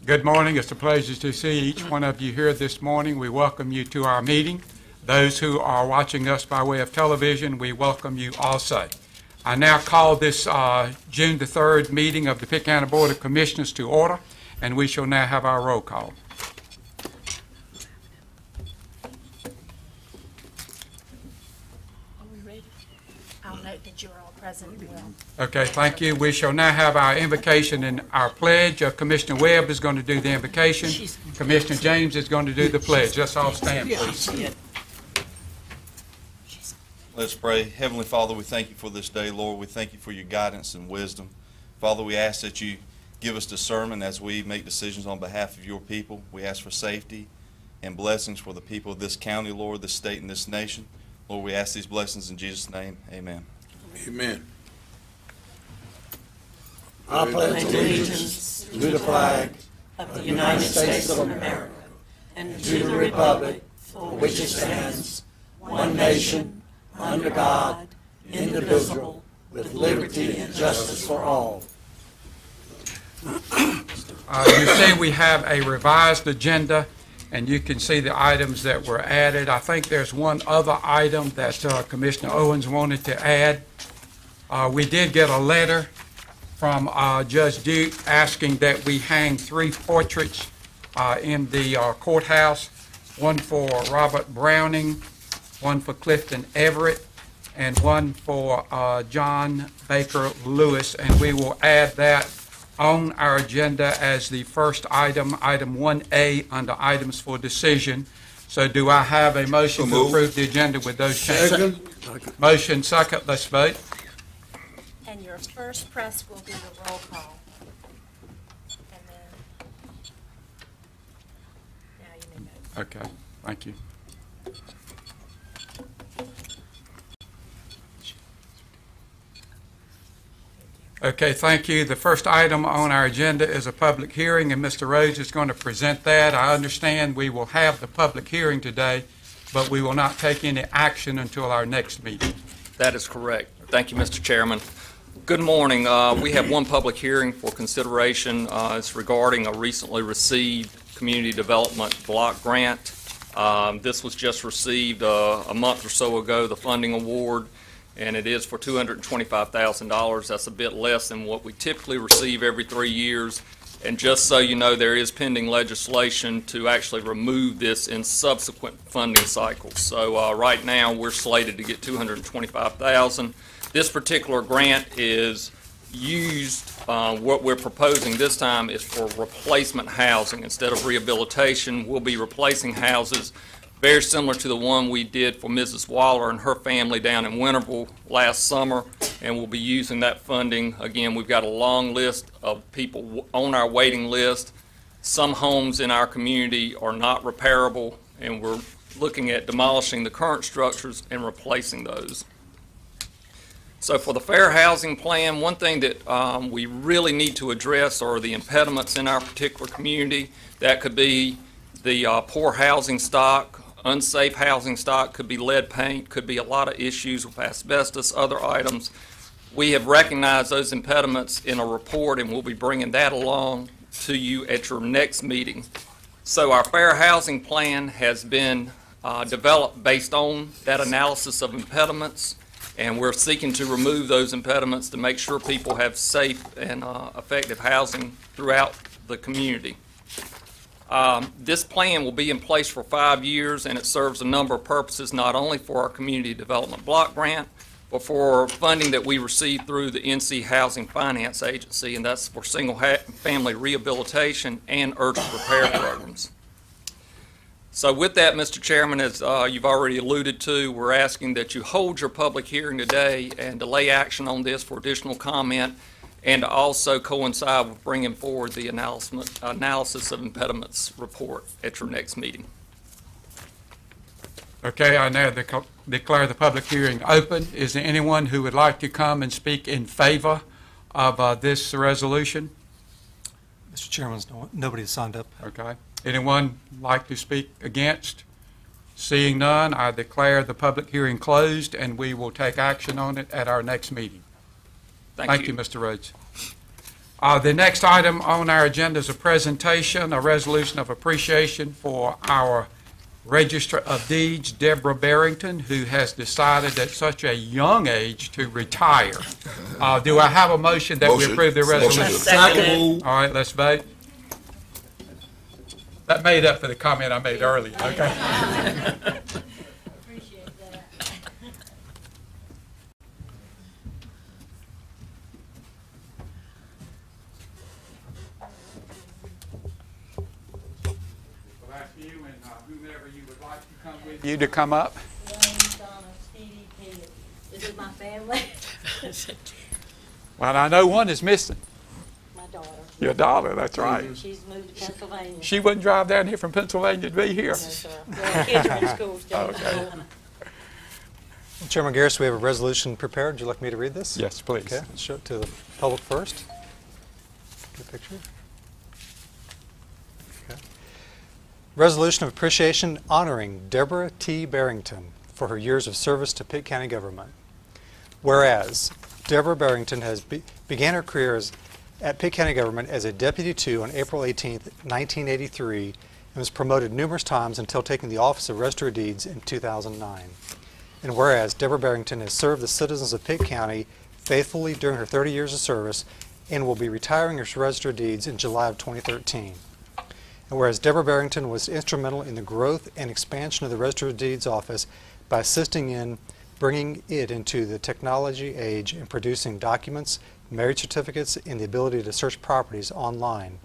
Good morning. It's a pleasure to see each one of you here this morning. We welcome you to our meeting. Those who are watching us by way of television, we welcome you also. I now call this June the 3rd meeting of the Pitt County Board of Commissioners to order, and we shall now have our roll call. Are we ready? I'll note that you're all present and will. Okay, thank you. We shall now have our invocation and our pledge. Commissioner Webb is going to do the invocation. Commissioner James is going to do the pledge. Let's all stand, please. Let's pray. Heavenly Father, we thank you for this day, Lord. We thank you for your guidance and wisdom. Father, we ask that you give us discernment as we make decisions on behalf of your people. We ask for safety and blessings for the people of this county, Lord, this state, and this nation. Lord, we ask these blessings in Jesus' name. Amen. Amen. I pledge allegiance to the flag of the United States of America and to the republic for which it stands, one nation, under God, indivisible, with liberty and justice for all. You see we have a revised agenda, and you can see the items that were added. I think there's one other item that Commissioner Owens wanted to add. We did get a letter from Judge Duke asking that we hang 3 portraits in the courthouse, one for Robert Browning, one for Clifton Everett, and one for John Baker Lewis, and we will add that on our agenda as the first item, item 1A, under items for decision. So do I have a motion to approve the agenda with those changes? Second. Motion second, let's vote. And your first press will be the roll call. And then, now you may vote. Okay, thank you. Okay, thank you. The first item on our agenda is a public hearing, and Mr. Rhodes is going to present that. I understand we will have the public hearing today, but we will not take any action until our next meeting. That is correct. Thank you, Mr. Chairman. Good morning. We have one public hearing for consideration. It's regarding a recently received community development block grant. This was just received a month or so ago, the funding award, and it is for $225,000. That's a bit less than what we typically receive every 3 years. And just so you know, there is pending legislation to actually remove this in subsequent funding cycles. So right now, we're slated to get $225,000. This particular grant is used, what we're proposing this time is for replacement housing. Instead of rehabilitation, we'll be replacing houses very similar to the one we did for Mrs. Waller and her family down in Winterville last summer, and we'll be using that funding. Again, we've got a long list of people on our waiting list. Some homes in our community are not repairable, and we're looking at demolishing the current structures and replacing those. So for the Fair Housing Plan, one thing that we really need to address are the impediments in our particular community. That could be the poor housing stock, unsafe housing stock, could be lead paint, could be a lot of issues with asbestos, other items. We have recognized those impediments in a report, and we'll be bringing that along to you at your next meeting. So our Fair Housing Plan has been developed based on that analysis of impediments, and we're seeking to remove those impediments to make sure people have safe and effective housing throughout the community. This plan will be in place for 5 years, and it serves a number of purposes, not only for our Community Development Block Grant, but for funding that we receive through the NC Housing Finance Agency, and that's for single-family rehabilitation and urgent repair programs. So with that, Mr. Chairman, as you've already alluded to, we're asking that you hold your public hearing today and delay action on this for additional comment, and to also coincide with bringing forward the analysis of impediments report at your next meeting. Okay, I now declare the public hearing open. Is there anyone who would like to come and speak in favor of this resolution? Mr. Chairman, nobody has signed up. Okay. Anyone like to speak against? Seeing none, I declare the public hearing closed, and we will take action on it at our next meeting. Thank you, Mr. Rhodes. The next item on our agenda is a presentation, a resolution of appreciation for our Register of Deeds, Deborah Barrington, who has decided at such a young age to retire. Do I have a motion that we approve the resolution? Second. All right, let's vote. That made up for the comment I made earlier, okay? You to come up. This is my family. Well, I know one is missing. My daughter. Your daughter, that's right. She's moved to Pennsylvania. She wouldn't drive down here from Pennsylvania to be here. No, sir. Well, kids are in school still. Okay. Chairman Garris, we have a resolution prepared. Would you like me to read this? Yes, please. Okay, let's show it to the public first. Get a picture. Okay. Resolution of appreciation honoring Deborah T. Barrington for her years of service to Pitt County government. Whereas Deborah Barrington began her career at Pitt County government as a Deputy 2 on April 18, 1983, and was promoted numerous times until taking the office of Register of Deeds in 2009. And whereas Deborah Barrington has served the citizens of Pitt County faithfully during her 30 years of service and will be retiring as Register of Deeds in July of 2013. And whereas Deborah Barrington was instrumental in the growth and expansion of the Register of Deeds office by assisting in bringing it into the technology age and producing documents, marriage certificates, and the ability to search properties online.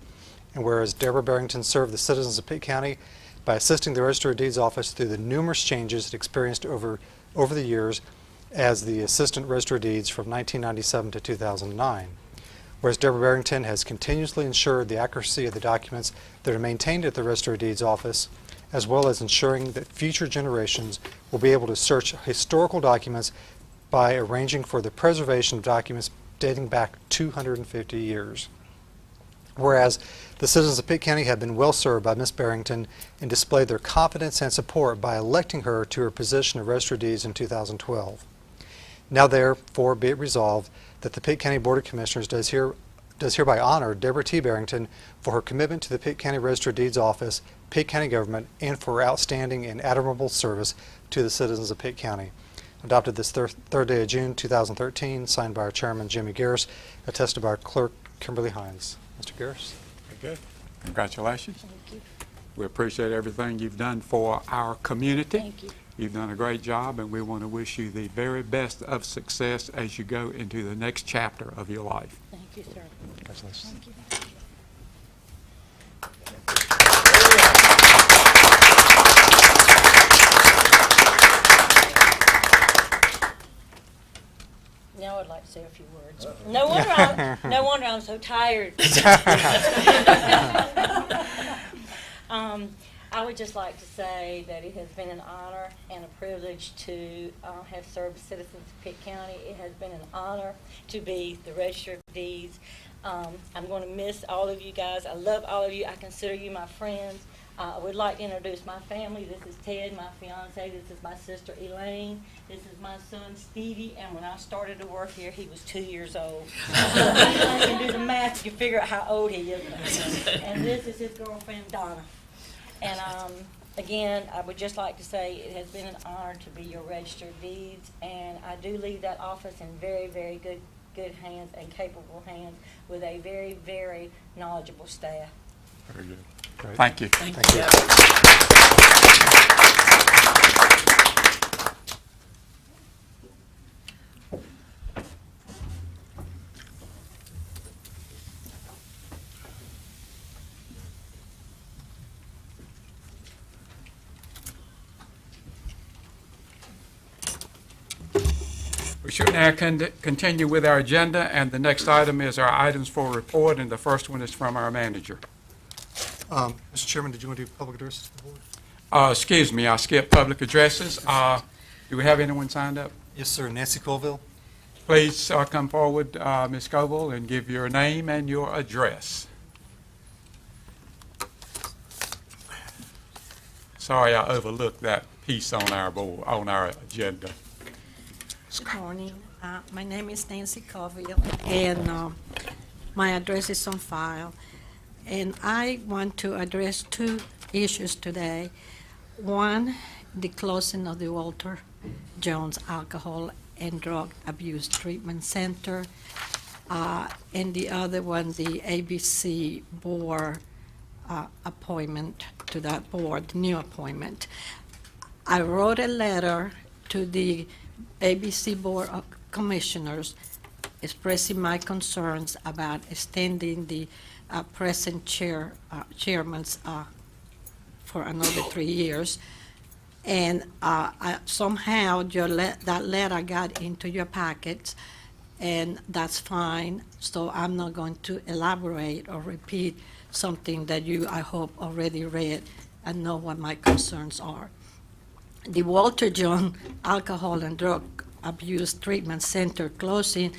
And whereas Deborah Barrington served the citizens of Pitt County by assisting the Register of Deeds office through the numerous changes it experienced over the years as the Assistant Register of Deeds from 1997 to 2009. Whereas Deborah Barrington has continuously ensured the accuracy of the documents that are maintained at the Register of Deeds office, as well as ensuring that future generations will be able to search historical documents by arranging for the preservation of documents dating back 250 years. Whereas the citizens of Pitt County have been well served by Ms. Barrington and displayed their confidence and support by electing her to her position of Register of Deeds in 2012. Now therefore be it resolved that the Pitt County Board of Commissioners does hereby honor Deborah T. Barrington for her commitment to the Pitt County Register of Deeds office, Pitt County government, and for her outstanding and admirable service to the citizens of Pitt County. Adopted this third day of June 2013, signed by our chairman Jimmy Garris, attested by our clerk Kimberly Hines. Mr. Garris. Very good. Congratulations. Thank you. We appreciate everything you've done for our community. Thank you. You've done a great job, and we want to wish you the very best of success as you go into the next chapter of your life. Thank you, sir. Congratulations. Thank you. Now I'd like to say a few words. No wonder I'm so tired. I would just like to say that it has been an honor and a privilege to have served the citizens of Pitt County. It has been an honor to be the Register of Deeds. I'm going to miss all of you guys. I love all of you. I consider you my friends. I would like to introduce my family. This is Ted, my fiance. This is my sister Elaine. This is my son Stevie. And when I started to work here, he was 2 years old. So you can do the math. You figure out how old he is. And this is his girlfriend Donna. And again, I would just like to say it has been an honor to be your Register of Deeds. And I do leave that office in very, very good hands and capable hands with a very, very knowledgeable staff. Very good. Great. Thank you. Thank you. We should now continue with our agenda, and the next item is our items for report, and the first one is from our manager. Mr. Chairman, did you want to do public addresses to the board? Excuse me, I skipped public addresses. Do we have anyone signed up? Yes, sir. Nancy Colville. Please come forward, Ms. Coble, and give your name and your address. Sorry, I overlooked that piece on our board, on our agenda. Good morning. My name is Nancy Carville, and My address is on file. And I want to address two issues today. One, the closing of the Walter Jones Alcohol and Drug Abuse Treatment Center. And the other one, the ABC Board appointment to that board, new appointment. I wrote a letter to the ABC Board of Commissioners expressing my concerns about extending the present chairman's for another 3 years. And somehow that letter got into your packets, and that's fine. So I'm not going to elaborate or repeat something that you, I hope, already read and know what my concerns are. The Walter Jones Alcohol and Drug Abuse Treatment Center closing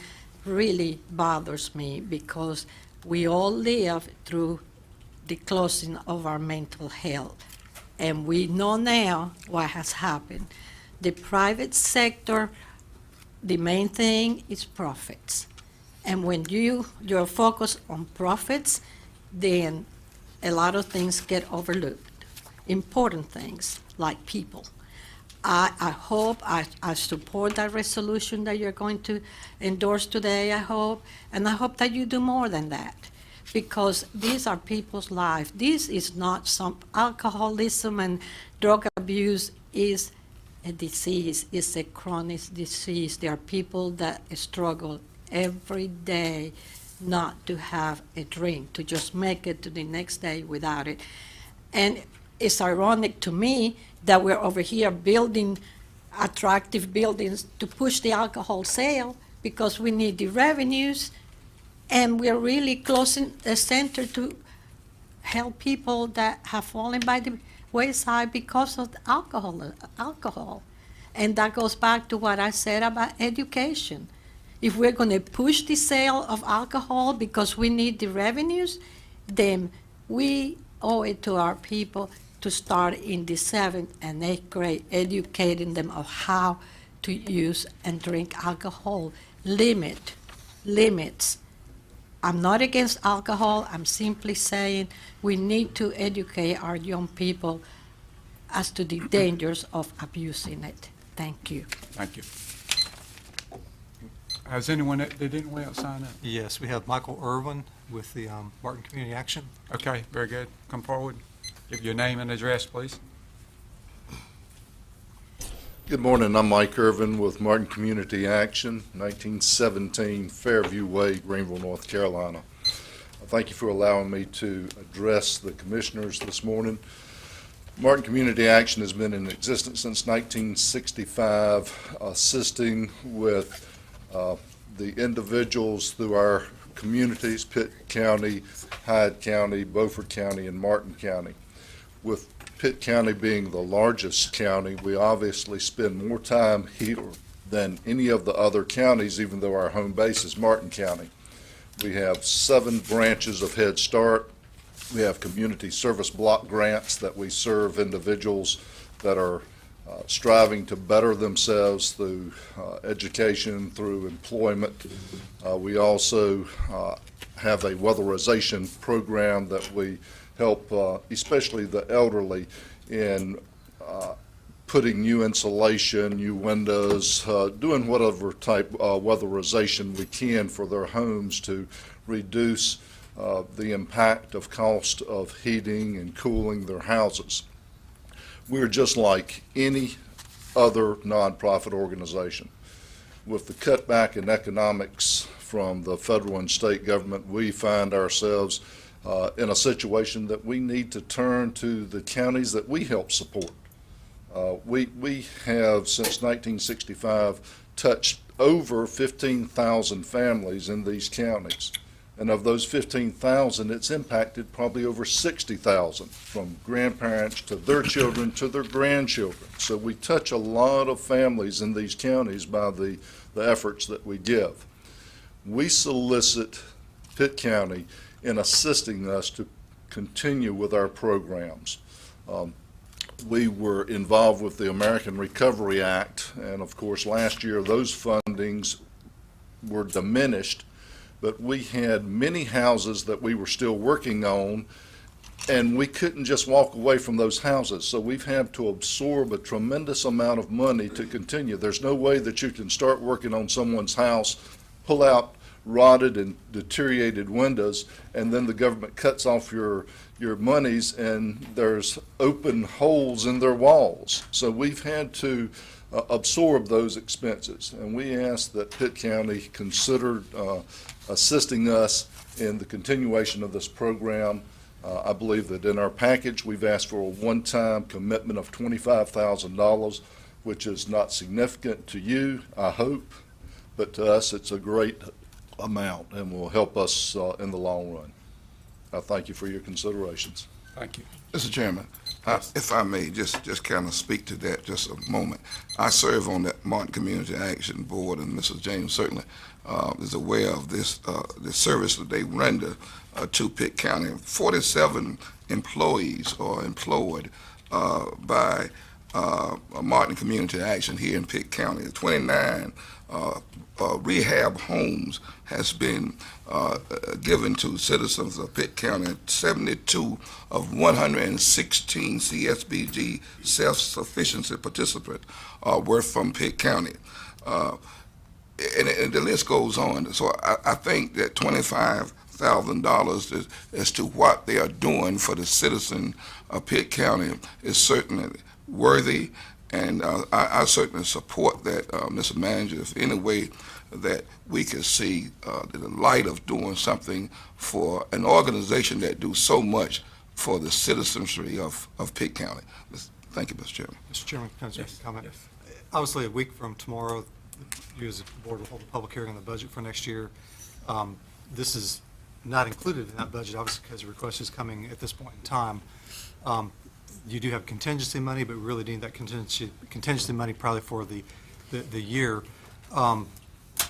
really bothers me because we all live through the closing of our mental health. And we know now what has happened. The private sector, the main thing is profits. And when you're focused on profits, then a lot of things get overlooked. Important things like people. I hope, I support that resolution that you're going to endorse today, I hope, and I hope that you do more than that, because these are people's lives. This is not some alcoholism and drug abuse is a disease, it's a chronic disease. There are people that struggle every day not to have a drink, to just make it to the next day without it. And it's ironic to me that we're over here building attractive buildings to push the alcohol sale because we need the revenues, and we're really closing the center to help people that have fallen by the wayside because of the alcohol. And that goes back to what I said about education. If we're going to push the sale of alcohol because we need the revenues, then we owe it to our people to start in the 7th and 8th grade, educating them of how to use and drink alcohol. Limits. I'm not against alcohol. I'm simply saying we need to educate our young people as to the dangers of abusing it. Thank you. Thank you. Did anyone else sign up? Yes, we have Michael Irwin with the Martin Community Action. Okay, very good. Come forward. Give your name and address, please. Good morning. I'm Mike Irvin with Martin Community Action, 1917 Fairview Way, Greenville, North Carolina. Thank you for allowing me to address the commissioners this morning. Martin Community Action has been in existence since 1965, assisting with the individuals through our communities, Pitt County, Hyde County, Beaufort County, and Martin County. With Pitt County being the largest county, we obviously spend more time here than any of the other counties, even though our home base is Martin County. We have 7 branches of Head Start. We have community service block grants that we serve individuals that are striving to better themselves through education, through employment. We also have a weatherization program that we help especially the elderly in putting new insulation, new windows, doing whatever type weatherization we can for their homes to reduce the impact of cost of heating and cooling their houses. We're just like any other nonprofit organization. With the cutback in economics from the federal and state government, we find ourselves in a situation that we need to turn to the counties that we help support. We have, since 1965, touched over 15,000 families in these counties. And of those 15,000, it's impacted probably over 60,000, from grandparents to their children to their grandchildren. So we touch a lot of families in these counties by the efforts that we give. We solicit Pitt County in assisting us to continue with our programs. We were involved with the American Recovery Act, and of course last year those fundings were diminished but we had many houses that we were still working on, and we couldn't just walk away from those houses. So we've had to absorb a tremendous amount of money to continue. There's no way that you can start working on someone's house, pull out rotted and deteriorated windows, and then the government cuts off your monies and there's open holes in their walls. So we've had to absorb those expenses, and we ask that Pitt County consider assisting us in the continuation of this program. I believe that in our package, we've asked for a one-time commitment of $25,000, which is not significant to you, I hope, but to us, it's a great amount and will help us in the long run. I thank you for your considerations. Thank you. Mr. Chairman, if I may just kind of speak to that just a moment. I serve on that Martin Community Action Board, and Mrs. James certainly is aware of this the service that they render to Pitt County. 47 employees are employed by Martin Community Action here in Pitt County. 29 rehab homes has been given to citizens of Pitt County. 72 of 116 CSBG self-sufficiency participants were from Pitt County. And the list goes on. So I think that $25,000 as to what they are doing for the citizen of Pitt County is certainly worthy, and I certainly support that, Mr. Manager, if any way that we can see the light of doing something for an organization that do so much for the citizenry of Pitt County. Thank you, Mr. Chairman. Mr. Chairman, can I just make Yes, a comment? yes. Obviously, a week from tomorrow, you as a board will hold a public hearing on the budget for next year. This is not included in that budget, obviously, because the request is coming at this point in time. You do have contingency money, but we really need that contingency money probably for the year.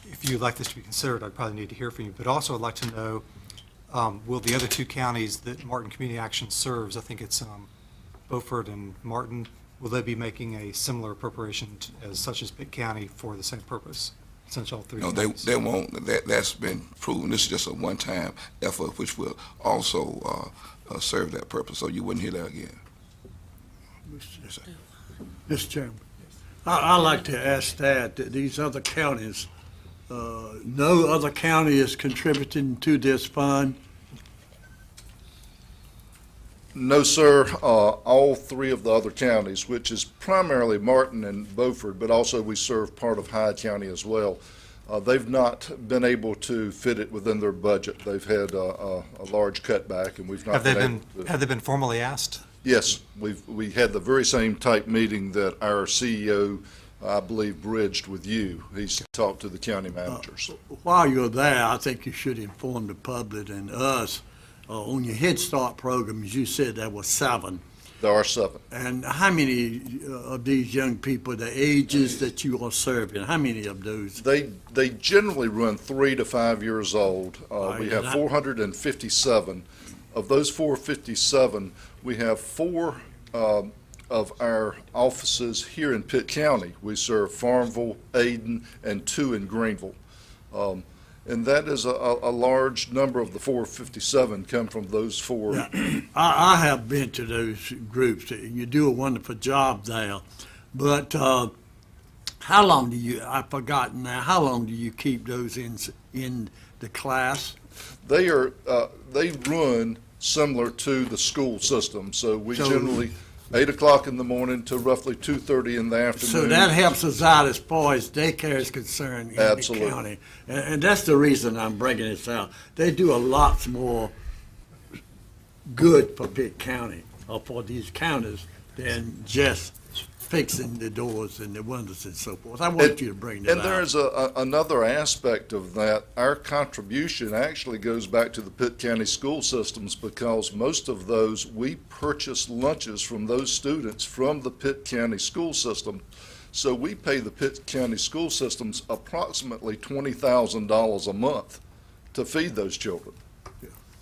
If you'd like this to be considered, I'd probably need to hear from you. But also, I'd like to know, will the other two counties that Martin Community Action serves, I think it's Beaufort and Martin, will they be making a similar appropriation as such as Pitt County for the same purpose, since all three No, counties? they won't. That's been proven. This is just a one-time effort, which will also serve that purpose. So you wouldn't hear that again. Yes, sir. Mr. Chairman, I'd like to ask that these other counties, no other county is contributing to this fund? No, sir. All three of the other counties, which is primarily Martin and Beaufort, but also we serve part of Hyde County as well, they've not been able to fit it within their budget. They've had a large cutback, and we've not Have they been been, able to. have they been formally asked? Yes, we had the very same type meeting that our CEO, I believe, bridged with you. He's talked to the county managers. While you're there, I think you should inform the public and us, on your Head Start program, as you said, there were 7. There are 7. And how many of these young people, the ages that you are serving, how many of those? They generally run 3 to 5 years old. We have 457. Of those 457, we have 4 of our offices here in Pitt County. We serve Farmville, Ayden, and 2 in Greenville. And that is a large number of the 457 come from those 4. Yeah, I have been to those groups. You do a wonderful job there. But how long do you, I've forgotten now, how long do you keep those in the class? They run similar to the school system. So we generally 8 o'clock in the morning to roughly 2:30 in the afternoon. So that helps us out as far as daycare is concerned in Absolutely. the county. And that's the reason I'm bringing this out. They do a lot more good for Pitt County, or for these counties, than just fixing the doors and the windows and so forth. I want you to bring that out. And there's another aspect of that. Our contribution actually goes back to the Pitt County school systems, because most of those, we purchase lunches from those students from the Pitt County school system. So we pay the Pitt County school systems approximately $20,000 a month to feed those children.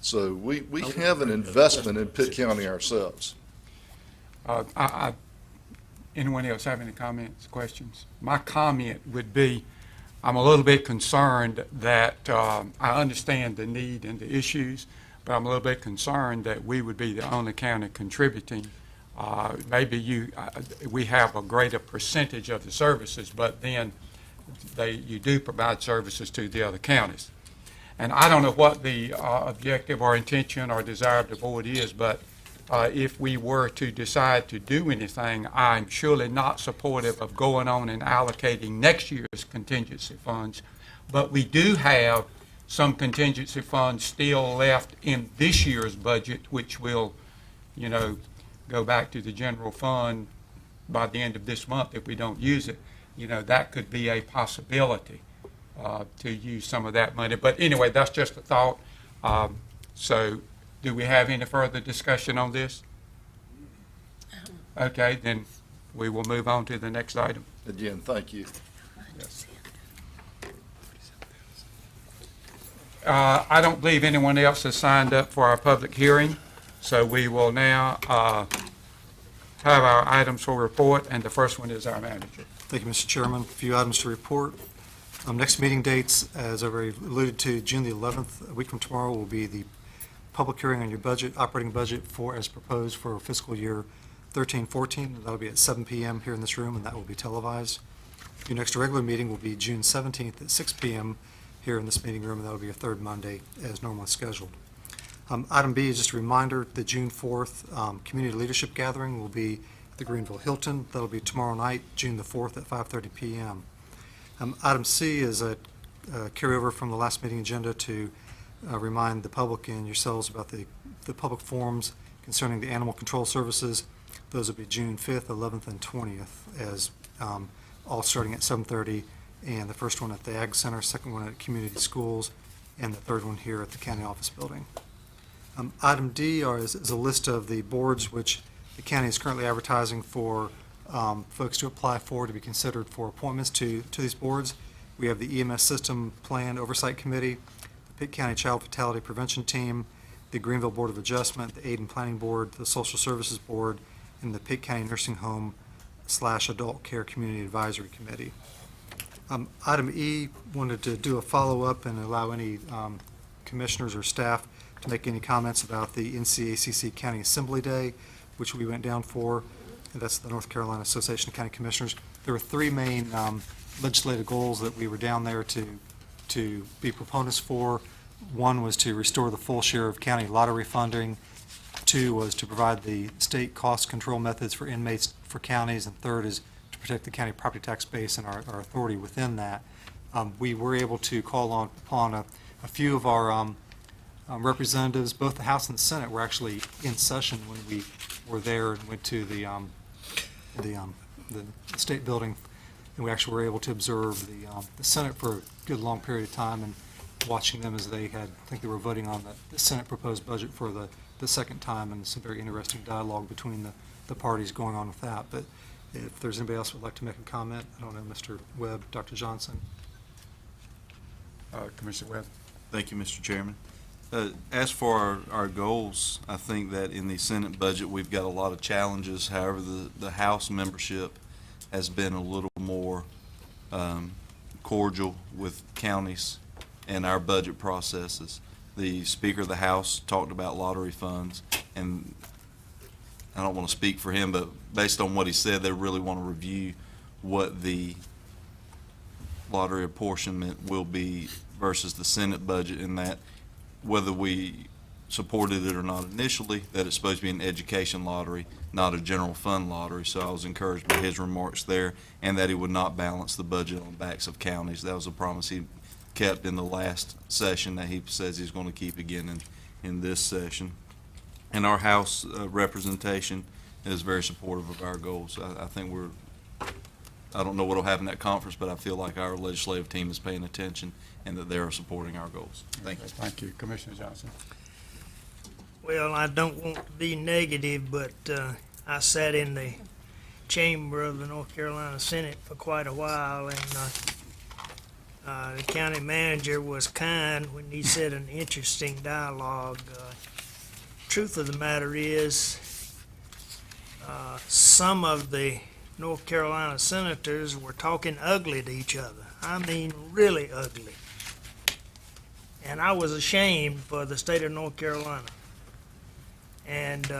So we have an investment in Pitt County ourselves. Anyone else have any comments, questions? My comment would be, I'm a little bit concerned that, I understand the need and the issues, but I'm a little bit concerned that we would be the only county contributing. Maybe we have a greater percentage of the services, but then you do provide services to the other counties. And I don't know what the objective or intention or desire of the board is, but if we were to decide to do anything, I'm surely not supportive of going on and allocating next year's contingency funds. But we do have some contingency funds still left in this year's budget, which will, go back to the general fund by the end of this month if we don't use it. That could be a possibility to use some of that money. But anyway, that's just a thought. So do we have any further discussion on this? Okay, then we will move on to the next item. Again, thank you. Yes. I don't believe anyone else has signed up for our public hearing, so we will now have our items for report, and the first one is our manager. Thank you, Mr. Chairman. A few items to report. Next meeting dates, as I already alluded to, June the 11th, a week from tomorrow, will be the public hearing on your budget, operating budget as proposed for fiscal year 13-14. That'll be at 7 p.m. here in this room, and that will be televised. Your next regular meeting will be June 17th at 6 p.m. here in this meeting room, and that'll be your third Monday as normally scheduled. Item B is just a reminder, the June 4th Community Leadership Gathering will be at the Greenville Hilton. That'll be tomorrow night, June the 4th at 5:30 p.m. Item C is a carryover from the last meeting agenda to remind the public and yourselves about the public forums concerning the animal control services. Those will be June 5th, 11th, and 20th, as all starting at 7:30, and the first one at the Ag Center, second one at community schools, and the third one here at the county office building. Item D is a list of the boards which the county is currently advertising for folks to apply for to be considered for appointments to these boards. We have the EMS System Plan Oversight Committee, the Pitt County Child Fatality Prevention Team, the Greenville Board of Adjustment, the Aid and Planning Board, the Social Services Board, and the Pitt County Nursing Home / Adult Care Community Advisory Committee. Item E, wanted to do a follow-up and allow any commissioners or staff to make any comments about the NCACC County Assembly Day, which we went down for. And that's the North Carolina Association of County Commissioners. There were three main legislative goals that we were down there to be proponents for. One was to restore the full share of county lottery funding. Two was to provide the state cost control methods for inmates for counties. And third is to protect the county property tax base and our authority within that. We were able to call upon a few of our representatives. Both the House and the Senate were actually in session when we were there and went to the state building, and we actually were able to observe the Senate for a good long period of time and watching them as I think they were voting on the Senate proposed budget for the second time, and some very interesting dialogue between the parties going on with that. But if there's anybody else who would like to make a comment, I don't know, Mr. Webb, Dr. Johnson. Commissioner Webb. Thank you, Mr. Chairman. As for our goals, I think that in the Senate budget, we've got a lot of challenges. However, the House membership has been a little more cordial with counties and our budget processes. The Speaker of the House talked about lottery funds, and I don't want to speak for him, but based on what he said, they really want to review what the lottery apportionment will be versus the Senate budget, in that whether we supported it or not initially, that it's supposed to be an education lottery, not a general fund lottery. So I was encouraged by his remarks there, and that he would not balance the budget on the backs of counties. That was a promise he kept in the last session that he says he's going to keep again in this session. And our House representation is very supportive of our goals. I think I don't know what will happen at conference, but I feel like our legislative team is paying attention and that they are supporting our goals. Thank you. Thank you. Commissioner Johnson. Well, I don't want to be negative, but I sat in the chamber of the North Carolina Senate for quite a while, and the county manager was kind when he said an interesting dialogue. Truth of the matter is, some of the North Carolina senators were talking ugly to each other. I mean really ugly. And I was ashamed for the state of North Carolina. And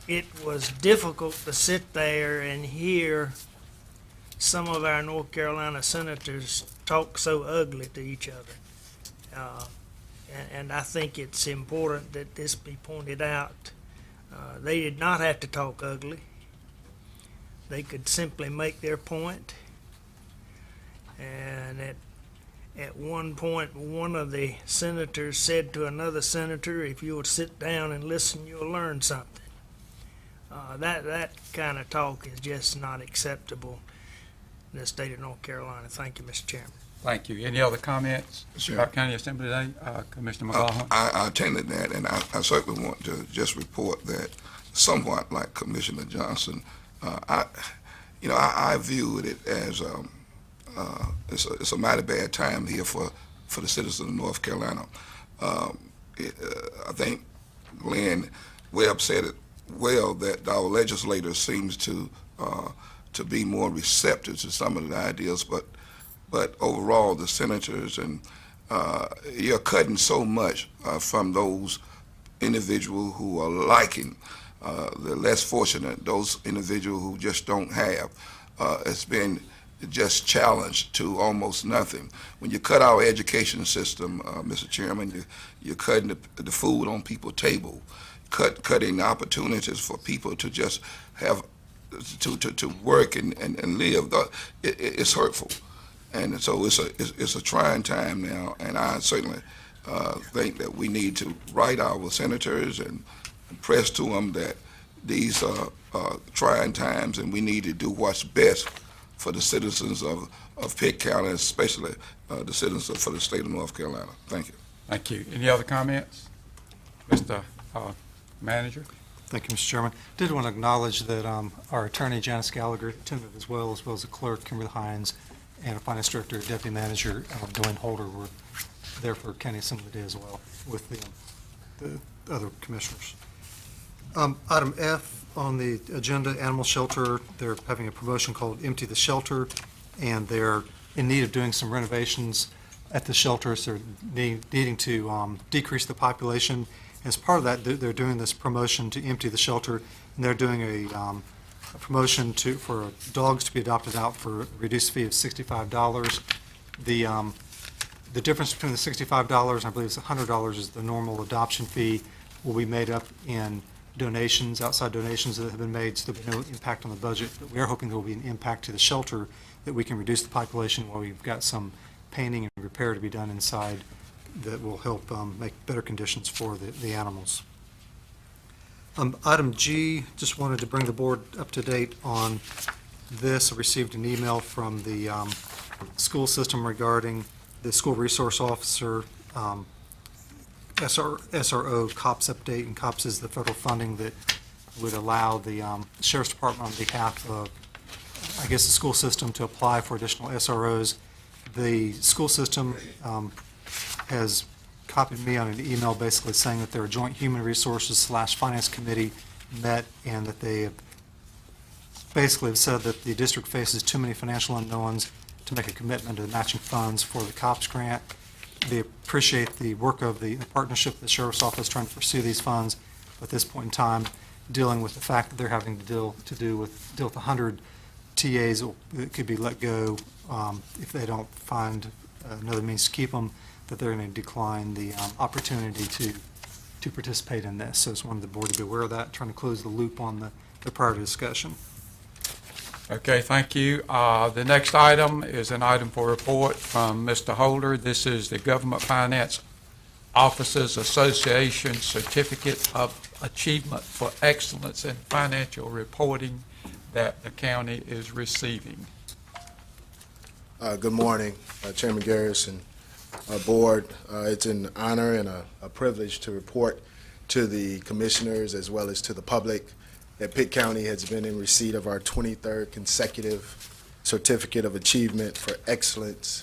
it was difficult to sit there and hear some of our North Carolina senators talk so ugly to each other. And I think it's important that this be pointed out. They did not have to talk ugly. They could simply make their point. And at one point, one of the senators said to another senator, if you'll sit down and listen, you'll learn something. That kind of talk is just not acceptable in the state of North Carolina. Thank you, Mr. Chairman. Thank you. Any other comments Sure. about County Assembly today? Commissioner McLaughlin? I attended that, and I certainly want to just report that, somewhat like Commissioner Johnson, I viewed it as it's a mighty bad time here for the citizens of North Carolina. I think Glenn Webb said it well, that our legislators seems to be more receptive to some of the ideas, but overall the senators and you're cutting so much from those individuals who are liking the less fortunate, those individuals who just don't have. It's been just challenged to almost nothing. When you cut our education system, Mr. Chairman, you're cutting the food on people's table, cutting opportunities for people to just have to work and live. It's hurtful, and so it's a trying time now. And I certainly think that we need to write our senators and press to them that these are trying times, and we need to do what's best for the citizens of Pitt County, especially the citizens for the state of North Carolina. Thank you. Thank you. Any other comments? Mr. Manager? Thank you, Mr. Chairman. Did want to acknowledge that our attorney, Janice Gallagher, attended as well as the clerk, Kimberly Hines, and our finance director, deputy manager, Dwayne Holder, were there for County Assembly Day as well with the other commissioners. Item F on the agenda, animal shelter. They're having a promotion called Empty the Shelter, and they're in need of doing some renovations at the shelter, so they're needing to decrease the population. As part of that, they're doing this promotion to empty the shelter, and they're doing a promotion for dogs to be adopted out for a reduced fee of $65. The difference between the $65 and I believe it's $100 is the normal adoption fee will be made up in donations, outside donations that have been made, so there'll be no impact on the budget. But we are hoping there will be an impact to the shelter, that we can reduce the population while we've got some painting and repair to be done inside that will help make better conditions for the animals. Item G, just wanted to bring the board up to date on this. I received an email from the school system regarding the school resource officer SRO COPS update, and COPS is the federal funding that would allow the Sheriff's Department on behalf of, I guess, the school system to apply for additional SROs. The school system has copied me on an email basically saying that their joint human resources / finance committee met, and that they have basically said that the district faces too many financial unknowns to make a commitment to the matching funds for the COPS grant. They appreciate the work of the partnership of the Sheriff's Office trying to pursue these funds, but at this point in time, dealing with the fact that they're having to deal with 100 TAs that could be let go if they don't find another means to keep them, that they're going to decline the opportunity to participate in this. So it's wanted the board to be aware of that, trying to close the loop on the prior discussion. Okay, thank you. The next item is an item for report from Mr. Holder. This is the Government Finance Officers Association Certificate of Achievement for Excellence in Financial Reporting that the county is receiving. Good morning, Chairman Garrison, board. It's an honor and a privilege to report to the commissioners as well as to the public that Pitt County has been in receipt of our 23rd consecutive Certificate of Achievement for Excellence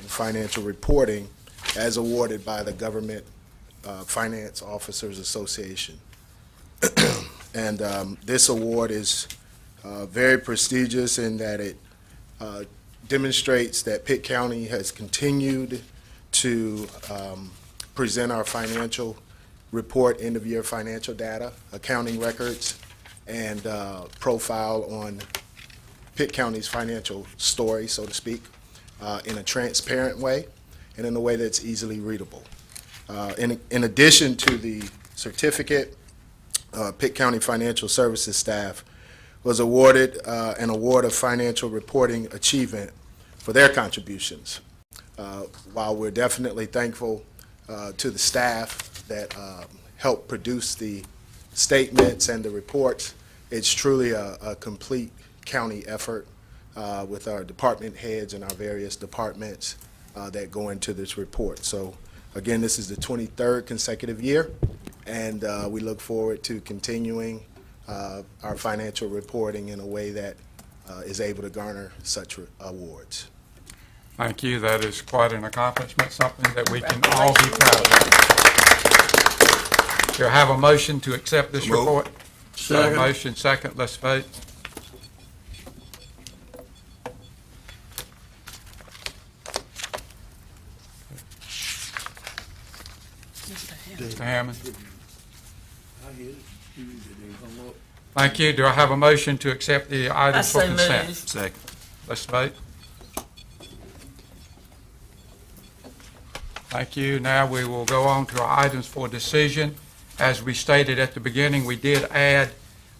in Financial Reporting as awarded by the Government Finance Officers Association. And this award is very prestigious in that it demonstrates that Pitt County has continued to present our financial report, end-of-year financial data, accounting records, and profile on Pitt County's financial story, so to speak, in a transparent way and in a way that's easily readable. In addition to the certificate, Pitt County Financial Services staff was awarded an award of financial reporting achievement for their contributions. While we're definitely thankful to the staff that helped produce the statements and the reports, it's truly a complete county effort with our department heads and our various departments that go into this report. So again, this is the 23rd consecutive year, and we look forward to continuing our financial reporting in a way that is able to garner such awards. Thank you. That is quite an accomplishment, something that we can all be proud of. Do I have a motion to accept this report? Second. Motion second. Let's vote. Mr. Hammond. Thank you. Do I have a motion to accept the items for consent? Second. Let's vote. Thank you. Now we will go on to our items for decision. As we stated at the beginning, we did add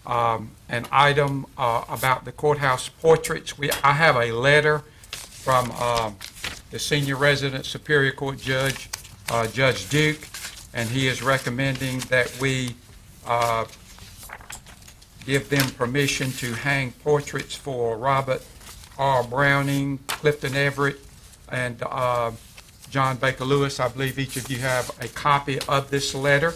an item about the courthouse portraits. I have a letter from the senior resident Superior Court Judge, Judge Duke, and he is recommending that we give them permission to hang portraits for Robert R. Browning, Clifton Everett, and John Baker Lewis. I believe each of you have a copy of this letter.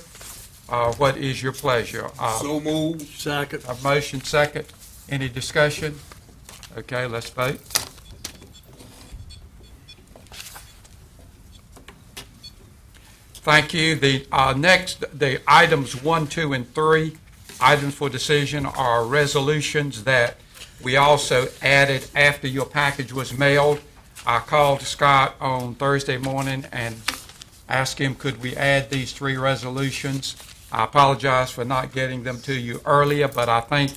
What is your pleasure? So moved. Second. A motion second. Any discussion? Okay, let's vote. Thank you. The items 1, 2, and 3, items for decision, are resolutions that we also added after your package was mailed. I called Scott on Thursday morning and asked him, could we add these 3 resolutions? I apologize for not getting them to you earlier, but I think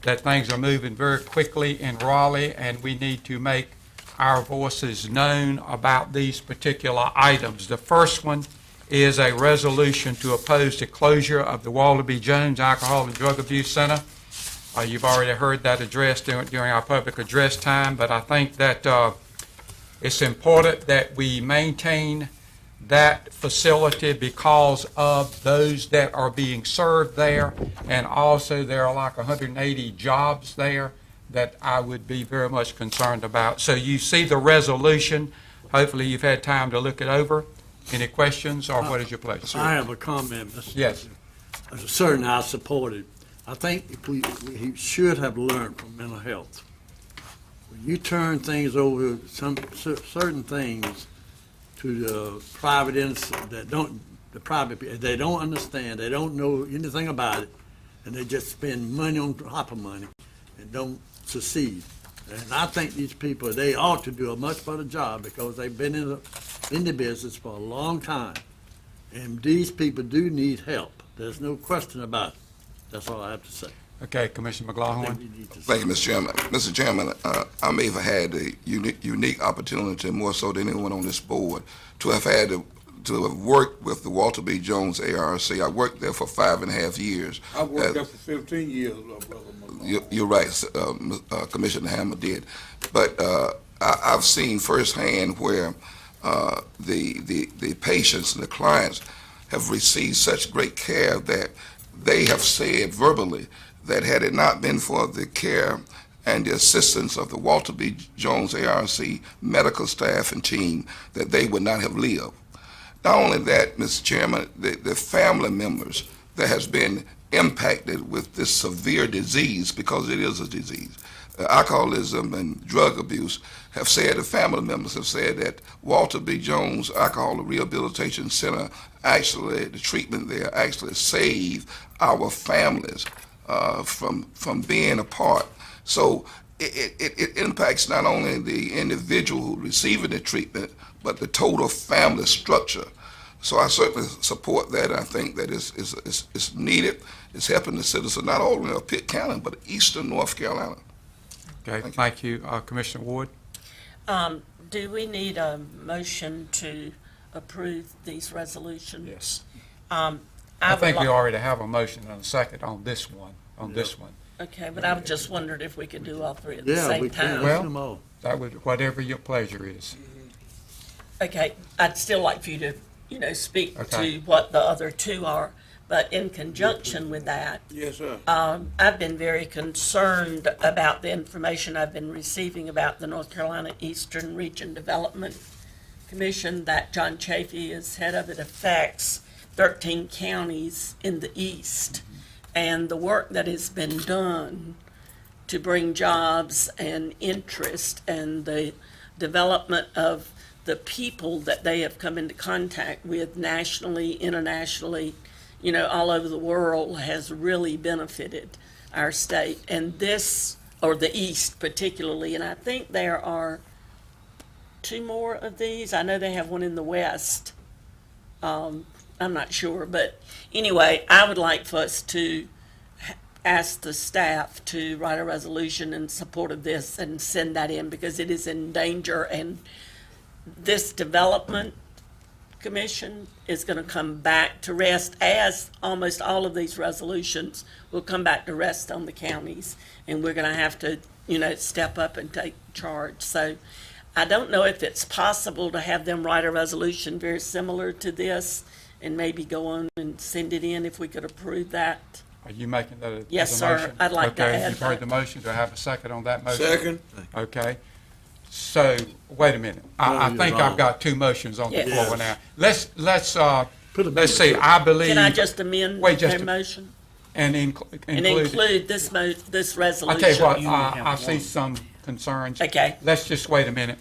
that things are moving very quickly in Raleigh, and we need to make our voices known about these particular items. The first one is a resolution to oppose the closure of the Walter B. Jones Alcohol and Drug Abuse Center. You've already heard that address during our public address time, but I think that it's important that we maintain that facility because of those that are being served there, and also there are like 180 jobs there that I would be very much concerned about. So you see the resolution. Hopefully you've had time to look it over. Any questions, or what is your pleasure? I have a comment, Mr. Yes. Certainly I support it. I think he should have learned from mental health. When you turn things over, certain things to the private that they don't understand, they don't know anything about it, and they just spend money on top of money and don't succeed. And I think these people, they ought to do a much better job because they've been in the business for a long time. And these people do need help. There's no question about it. That's all I have to say. Okay, Commissioner McLaughlin. Thank you, Mr. Chairman. Mr. Chairman, I may have had the unique opportunity, more so than anyone on this board, to have worked with the Walter B. Jones ARC. I worked there for 5.5 years. I worked there for 15 years, Brother. You're right, Commissioner Hammer did. But I've seen firsthand where the patients and the clients have received such great care that they have said verbally that had it not been for the care and the assistance of the Walter B. Jones ARC medical staff and team, that they would not have lived. Not only that, Mr. Chairman, the family members that has been impacted with this severe disease, because it is a disease, alcoholism and drug abuse, the family members have said that Walter B. Jones Alcohol and Rehabilitation Center, actually, the treatment there actually saved our families from being apart. So it impacts not only the individual who receiving the treatment, but the total family structure. So I certainly support that. I think that it's needed. It's helping the citizens not only of Pitt County, but eastern North Carolina. Okay, thank you. Commissioner Ward? Do we need a motion to approve these resolutions? Yes. I I would think we like- already have a motion and a second on this one, Okay, but I was just wondering if we could do all three at the Yeah, same we time. can. Well- Them all. That would, whatever your pleasure is. Okay, I'd still like for you to, speak Okay. to what the other two are, but in conjunction with that, Yes, sir. I've been very concerned about the information I've been receiving about the North Carolina Eastern Region Development Commission that John Chafee is head of. It affects 13 counties in the east, and the work that has been done to bring jobs and interest and the development of the people that they have come into contact with nationally, internationally, all over the world has really benefited our state. And this, or the East particularly, and I think there are two more of these. I know they have one in the West. I'm not sure, but anyway, I would like for us to ask the staff to write a resolution in support of this and send that in because it is in danger, and this development commission is going to come back to rest, as almost all of these resolutions will come back to rest on the counties, and we're going to have to, step up and take charge. So I don't know if it's possible to have them write a resolution very similar to this and maybe go on and send it in if we could approve that. Are you making that as a Yes, sir. motion? I'd like to Okay, add you've heard that. the motion. Do I have a second on that motion? Second. Okay. So, wait a minute. I you're think wrong. I've got two motions on the Yes. floor now. Let's Put 'em let's in see, the- I believe. Can I just amend Wait, just their a- motion And and include this this I resolution? tell you what, You only have I see one. some concerns. Okay. Let's just wait a minute.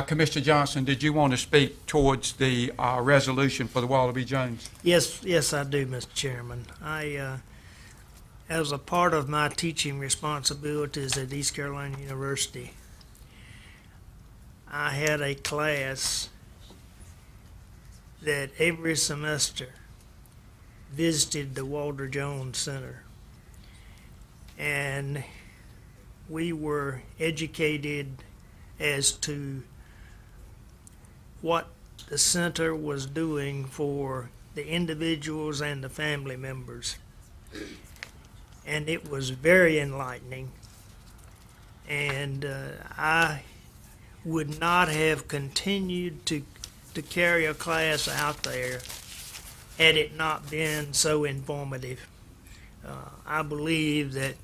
Commissioner Johnson, did you want to speak towards the resolution for the Walter B. Jones? Yes, I do, Mr. Chairman. As a part of my teaching responsibilities at East Carolina University, I had a class that every semester visited the Walter Jones Center. And we were educated as to what the center was doing for the individuals and the family members. And it was very enlightening. And I would not have continued to carry a class out there had it not been so informative. I believe that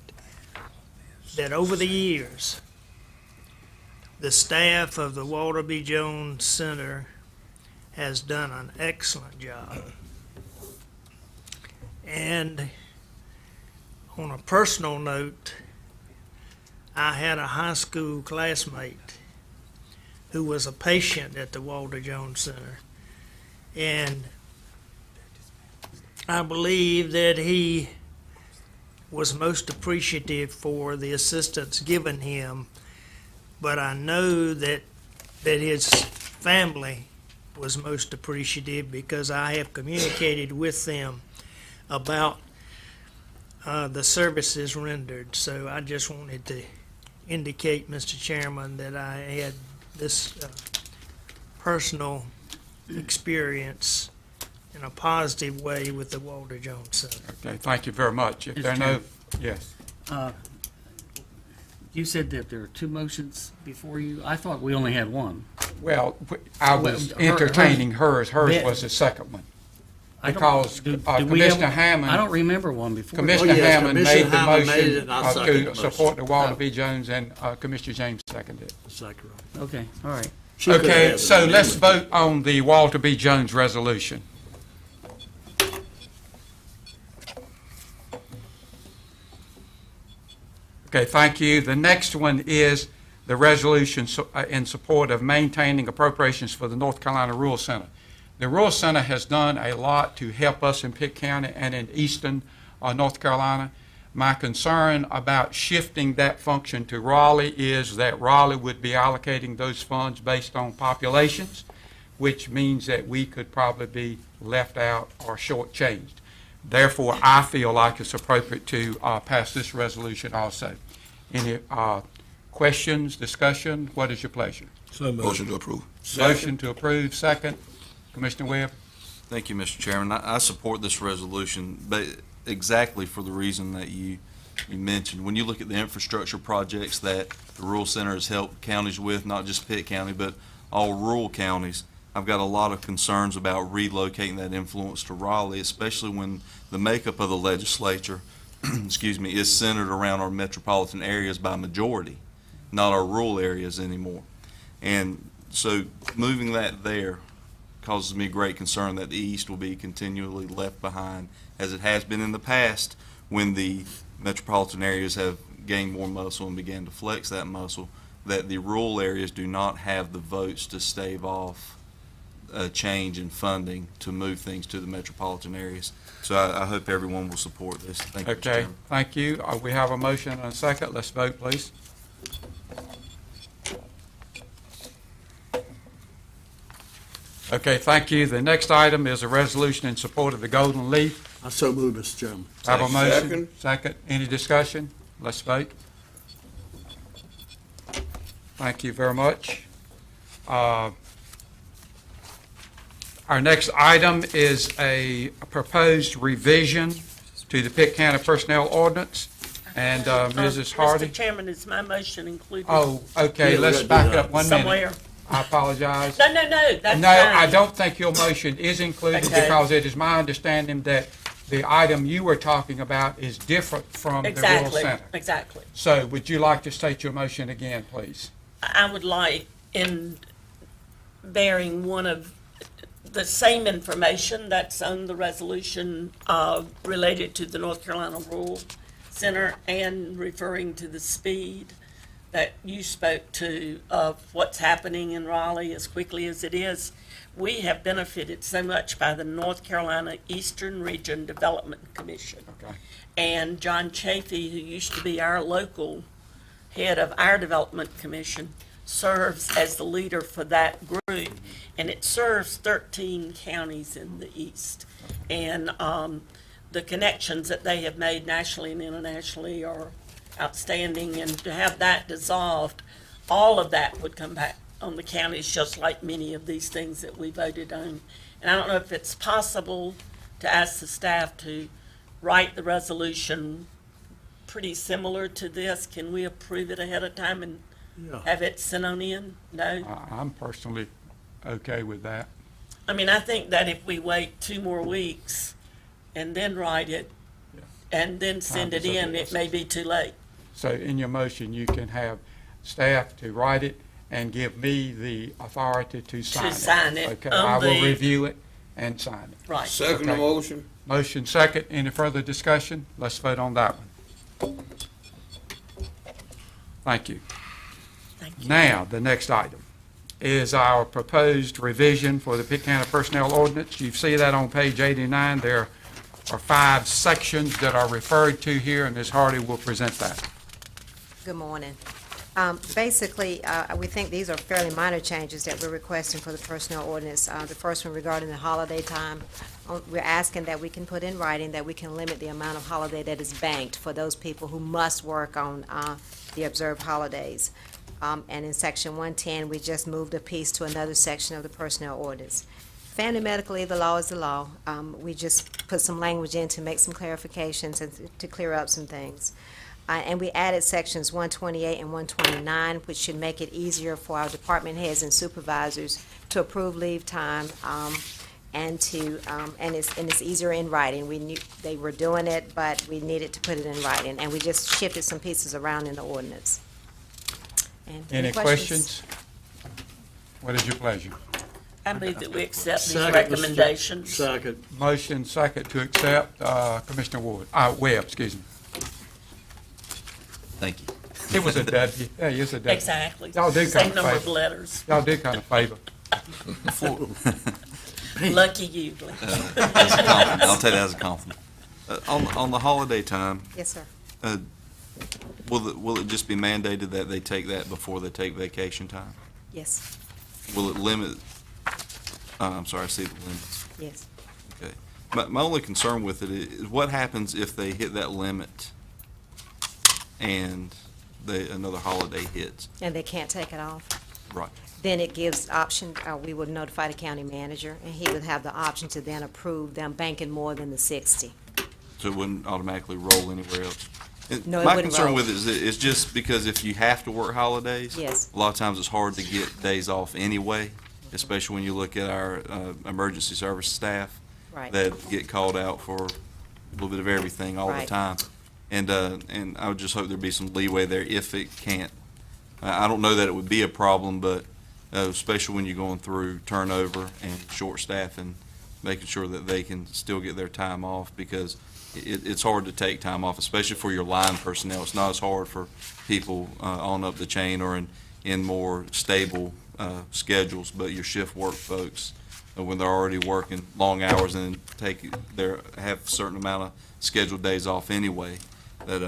over the years, the staff of the Walter B. Jones Center has done an excellent job. And on a personal note, I had a high school classmate who was a patient at the Walter Jones Center. And I believe that he was most appreciative for the assistance given him, but I know that his family was most appreciative because I have communicated with them about the services rendered. So I just wanted to indicate, Mr. Chairman, that I had this personal experience in a positive way with the Walter Jones Center. Okay, thank you very much. If there are no, yes. You said that there are two motions before you. I thought we only had one. Well, I was Well, entertaining hers. Hers Yeah. was the second one. I don't- Because do we have- Commissioner Hammond. I don't remember one before. Commissioner yes, Hammond Commissioner made the Hammond made it, motion and I seconded the to motion. support the Walter B. Jones, and Commissioner James seconded it. Second. Okay, all right. She could Okay, have so it. let's vote on the Walter B. Jones resolution. Okay, thank you. The next one is the resolution in support of maintaining appropriations for the North Carolina Rural Center. The Rural Center has done a lot to help us in Pitt County and in eastern North Carolina. My concern about shifting that function to Raleigh is that Raleigh would be allocating those funds based on populations, which means that we could probably be left out or shortchanged. Therefore, I feel like it's appropriate to pass this resolution also. Any questions, discussion? What is your pleasure? Motion to approve. Motion to approve, second. Commissioner Webb? Thank you, Mr. Chairman. I support this resolution, but exactly for the reason that you mentioned. When you look at the infrastructure projects that the Rural Center has helped counties with, not just Pitt County, but all rural counties, I've got a lot of concerns about relocating that influence to Raleigh, especially when the makeup of the legislature, excuse me, is centered around our metropolitan areas by majority, not our rural areas anymore. And so moving that there causes me great concern that the East will be continually left behind, as it has been in the past when the metropolitan areas have gained more muscle and began to flex that muscle, that the rural areas do not have the votes to stave off a change in funding to move things to the metropolitan areas. So I hope everyone will support this. Thank you, Mr. Okay, Chairman. thank you. We have a motion and a second. Let's vote, please. Okay, thank you. The next item is a resolution in support of the Golden Leaf. I so move, Mr. Chairman. Have a motion? Second. Any discussion? Let's vote. Thank you very much. Our next item is a proposed revision to the Pitt County Personnel Ordinance. And Mrs. Hardy? Mr. Chairman, is my motion included? Oh, okay, let's back up 1 minute. Somewhere? I apologize. No, that's fine. No, I don't think your motion is included Okay. because it is my understanding that the item you were talking about is different from the Rural Center. Exactly. So would you like to state your motion again, please? I would like, in bearing one of the same information that's on the resolution related to the North Carolina Rural Center and referring to the speed that you spoke to of what's happening in Raleigh as quickly as it is. We have benefited so much by the North Carolina Eastern Region Development Commission. Okay. And John Chafee, who used to be our local head of our development commission, serves as the leader for that group. And it serves 13 counties in the east. And the connections that they have made nationally and internationally are outstanding. And to have that dissolved, all of that would come back on the counties, just like many of these things that we voted on. And I don't know if it's possible to ask the staff to write the resolution pretty similar to this. Can we approve it ahead of time and have it sent on in? No? I'm personally okay with that. I mean, I think that if we wait 2 more weeks and then write it and then send it in, it may be too late. So in your motion, you can have staff to write it and give me the authority to sign it. To sign it Okay, on I will the- review it and sign it. Right. Second Okay. motion. Motion second. Any further discussion? Let's vote on that one. Thank you. Thank you. Now, the next item is our proposed revision for the Pitt County Personnel Ordinance. You see that on page 89. There are 5 sections that are referred to here, and Ms. Hardy will present that. Good morning. Basically, we think these are fairly minor changes that we're requesting for the personnel ordinance. The first one regarding the holiday time, we're asking that we can put in writing that we can limit the amount of holiday that is banked for those people who must work on the observed holidays. And in section 110, we just moved a piece to another section of the personnel ordinance. Family medical leave, the law is the law. We just put some language in to make some clarifications and to clear up some things. And we added sections 128 and 129, which should make it easier for our department heads and supervisors to approve leave time, and it's easier in writing. We knew they were doing it, but we needed to put it in writing, and we just shifted some pieces around in the ordinance. And Any questions? What is your pleasure? I move that we accept these Second, Mr. recommendations. Second. Motion second to accept, Commissioner Webb, excuse me. Thank you. It was a W. Yeah, it's a W. Exactly. Y'all do Same kind number of of favor. letters. Y'all do kind of favor. Lucky you, Glenn. As a compliment. I'll take that as a compliment. On the holiday time, Yes, sir. Will it just be mandated that they take that before they take vacation time? Yes, Will it limit, I'm sorry, I see the limits. yes. Okay. My only concern with it is what happens if they hit that limit and another holiday hits? And they can't take it off. Right. Then it gives option, we would notify the county manager, and he would have the option to then approve them banking more than the 60. So it wouldn't automatically roll anywhere else? No, it My wouldn't concern roll. with it is just because if you have to work holidays, Yes. a lot of times it's hard to get days off anyway, especially when you look at our emergency service staff Right. that get called out for a little bit of everything all the Right. time. And I would just hope there'd be some leeway there if it can't. I don't know that it would be a problem, but especially when you're going through turnover and short staffing, making sure that they can still get their time off, because it's hard to take time off, especially for your line personnel. It's not as hard for people on up the chain or in more stable schedules, but your shift work folks, when they're already working long hours and have a certain amount of scheduled days off anyway, that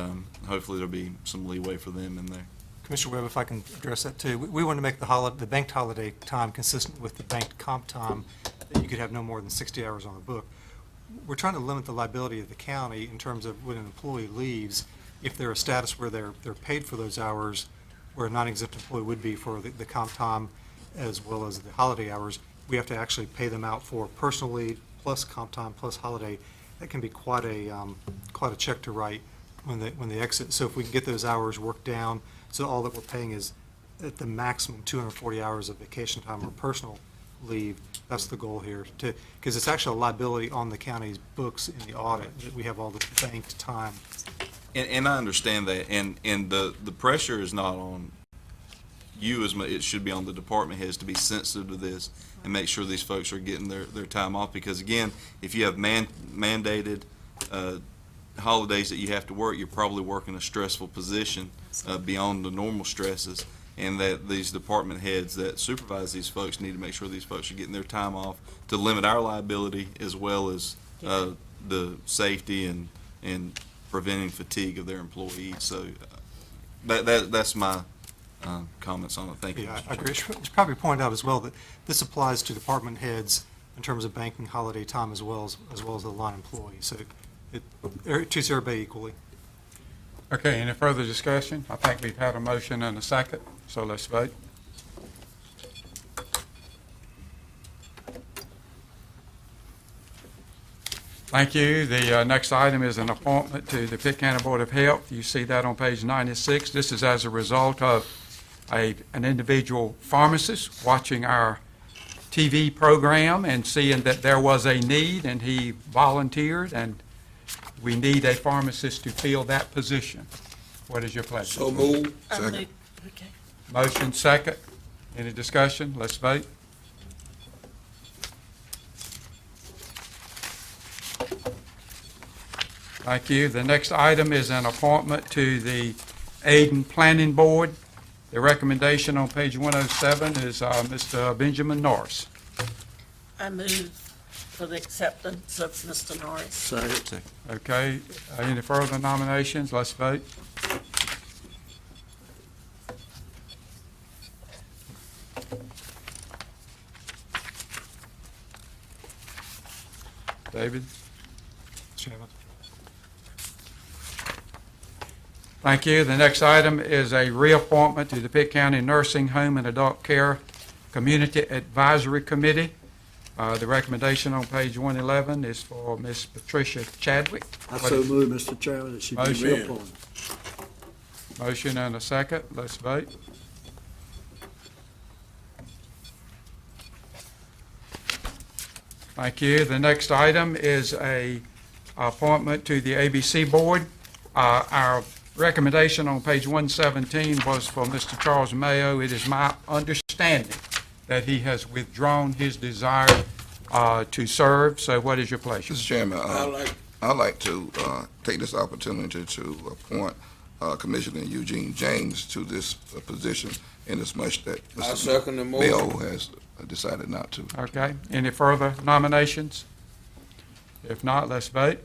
hopefully there'll be some leeway for them in there. Commissioner Webb, if I can address that too. We want to make the banked holiday time consistent with the banked comp time, that you could have no more than 60 hours on the book. We're trying to limit the liability of the county in terms of when an employee leaves, if they're a status where they're paid for those hours, where a non-exempt employee would be for the comp time as well as the holiday hours, we have to actually pay them out for personal leave plus comp time plus holiday. That can be quite a check to write when they exit. So if we can get those hours worked down, so all that we're paying is at the maximum 240 hours of vacation time or personal leave, that's the goal here, because it's actually a liability on the county's books in the audit, that we have all the banked time. And I understand that, and the pressure is not on you as much, it should be on the department heads to be sensitive to this and make sure these folks are getting their time off, because again, if you have mandated holidays that you have to work, you're probably working a stressful position beyond the normal stresses, and that these department heads that supervise these folks need to make sure these folks are getting their time off to limit our liability as well as the safety and preventing fatigue of their employees. So that's my comments on it. Thank you. Yeah, Mr. I agree. Chairman. It's probably pointed out as well that this applies to department heads in terms of banking holiday time as well as the line employees. So it treats everybody equally. Okay, any further discussion? I think we've had a motion and a second, so let's vote. Thank you. The next item is an appointment to the Pitt County Board of Health. You see that on page 96. This is as a result of an individual pharmacist watching our TV program and seeing that there was a need, and he volunteered, and we need a pharmacist to fill that position. What is your pleasure? So move. I Second. move- Okay. Motion second. Any discussion? Let's vote. Thank you. The next item is an appointment to the Aden Planning Board. The recommendation on page 107 is Mr. Benjamin Norris. I move for the acceptance of Mr. Norris. Second. Okay, any further nominations? Let's vote. David? Chairman. Thank you. The next item is a reappointment to the Pitt County Nursing Home and Adult Care Community Advisory Committee. The recommendation on page 111 is for Ms. Patricia Chadwick. I so move, Mr. Chairman, that she be Motion. reappointed. Motion and a second. Let's vote. Thank you. The next item is a appointment to the ABC Board. Our recommendation on page 117 was for Mr. Charles Mayo. It is my understanding that he has withdrawn his desire to serve. So what is your pleasure? Mr. Chairman, I'd like to take this opportunity to appoint Commissioner Eugene James to this position, inasmuch that Mr. Mayo has decided not to. Okay. Any further nominations? If not, let's vote.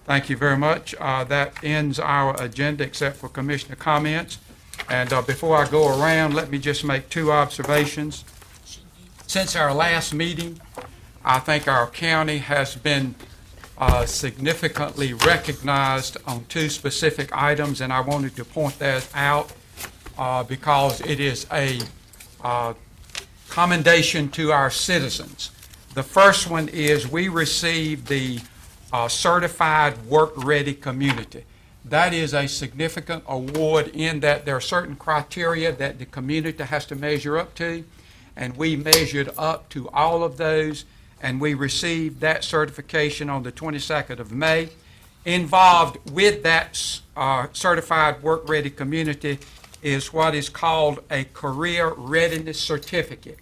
Thank you very much. That ends our agenda except for commissioner comments. And before I go around, let me just make two observations. Since our last meeting, I think our county has been significantly recognized on two specific items, and I wanted to point that out because it is a commendation to our citizens. The first one is we received the Certified Work-Ready Community. That is a significant award in that there are certain criteria that the community has to measure up to, and we measured up to all of those, and we received that certification on the 22nd of May. Involved with that Certified Work-Ready Community is what is called a Career Readiness Certificate.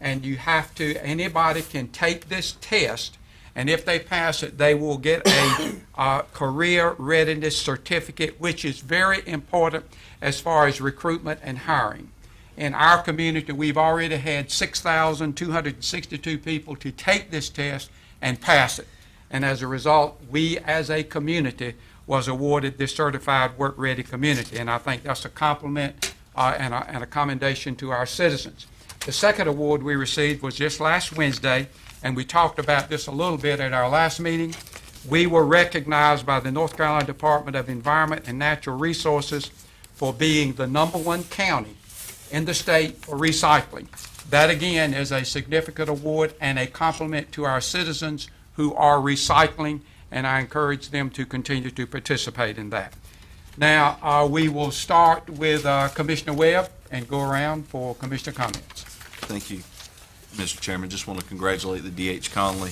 And you have to, anybody can take this test, and if they pass it, they will get a Career Readiness Certificate, which is very important as far as recruitment and hiring. In our community, we've already had 6,262 people to take this test and pass it. And as a result, we as a community was awarded this Certified Work-Ready Community. And I think that's a compliment and a commendation to our citizens. The second award we received was just last Wednesday, and we talked about this a little bit at our last meeting. We were recognized by the North Carolina Department of Environment and Natural Resources for being the #1 county in the state for recycling. That, again, is a significant award and a compliment to our citizens who are recycling, and I encourage them to continue to participate in that. Now, we will start with Commissioner Webb and go around for commissioner comments. Thank you, Mr. Chairman. Just want to congratulate the D.H. Conley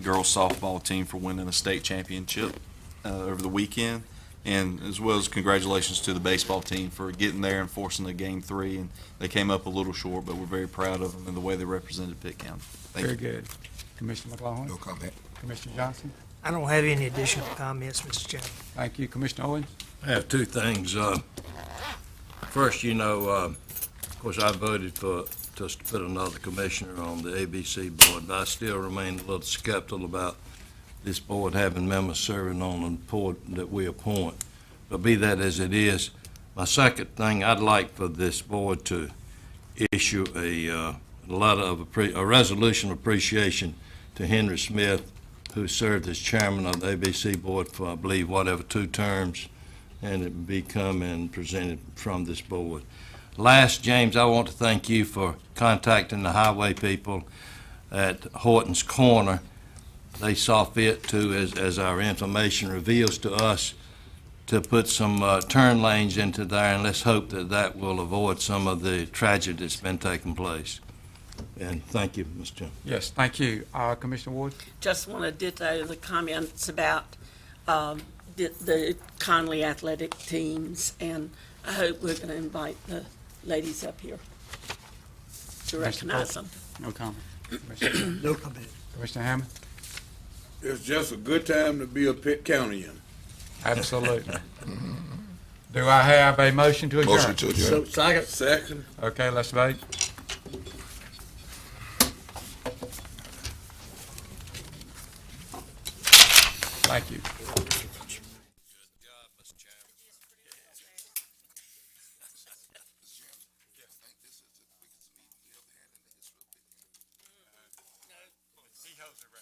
girls softball team for winning a state championship over the weekend, and as well as congratulations to the baseball team for getting there and forcing a Game 3. And they came up a little short, but we're very proud of them and the way they represented Pitt County. Thank you. Very good. Commissioner McLaughlin? No comment. Commissioner Johnson? I don't have any additional comments, Mr. Chairman. Thank you. Commissioner Owens? I have two things. First, of course, I voted for just to put another commissioner on the ABC board, but I still remain a little skeptical about this board having members serving on the board that we appoint. But be that as it is, my second thing, I'd like for this board to issue a resolution of appreciation to Henry Smith, who served as chairman of the ABC board for, I believe, 2 terms, and it become and presented from this board. Last, James, I want to thank you for contacting the highway people at Horton's Corner. They saw fit to, as our information reveals to us, to put some turn lanes into there, and let's hope that that will avoid some of the tragedy that's been taking place. And thank you, Mr. Chairman. Yes, thank you. Commissioner Ward? Just want to ditto the comments about the Conley athletic teams, and I hope we're going to invite the ladies up here to recognize them. No comment. No comment. Commissioner Hammond? It's just a good time to be a Pitt County-an. Absolutely. Do I have a motion to adjourn? Motion to adjourn. Second. Okay, let's vote. Thank you.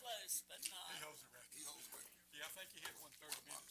Close, but not. Yeah, I think you hit 130 minutes.